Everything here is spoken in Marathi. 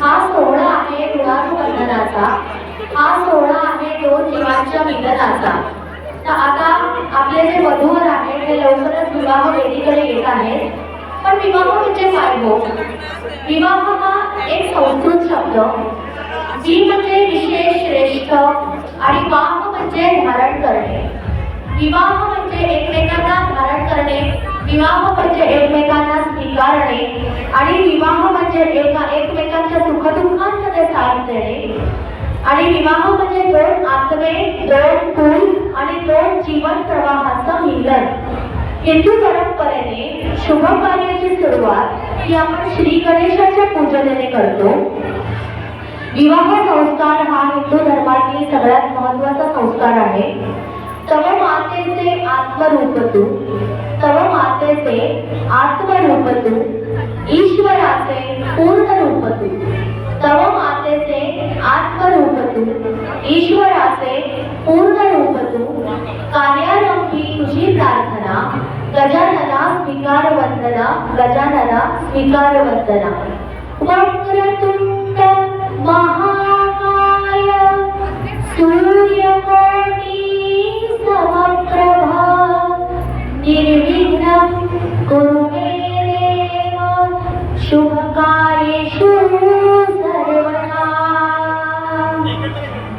हा सोहळा आहे ऋणानुबंधनाचा, हा सोहळा आहे दोन जीवांच्या मिलनाचा. तर आता आपले जे वधूवर आहेत ते लवकरच विवाह वेदीकडे येत आहेत. पण विवाह म्हणजे काय हो? विवाह हा एक संस्कृत शब्द. वि म्हणजे विशेष, श्रेष्ठ आणि वाह म्हणजे धारण करणे. विवाह म्हणजे एकमेकांना धारण करणे, विवाह म्हणजे एकमेकांना स्वीकारणे आणि विवाह म्हणजे एकमेकांच्या सुखदुःखांमध्ये साथ देणे. आणि विवाह म्हणजे दोन आत्मे, दोन कुल आणि दोन जीवन प्रवाहाचं मिलन. हिंदू परंपरेने शुभ कार्याची सुरुवात ही आपण श्री गणेशाच्या पूजनेने करतो. विवाह संस्कार हा हिंदू धर्मातील सगळ्यात महत्त्वाचा संस्कार आहे. तव मातेचे आत्मरूप तू, तव मातेचे आत्मरूप तू, ईश्वराचे पूर्ण रूप तू. तव मातेचे आत्मरूप तू, ईश्वराचे पूर्ण रूप तू. कार्यारंभी तुझी प्रार्थना, गजानना स्वीकार वंदना, गजानना स्वीकार वंदना. वक्रतुंड महाकाय सूर्यकोटि समप्रभा निर्विघ्नं कुरु मे देव शुभकार्येषु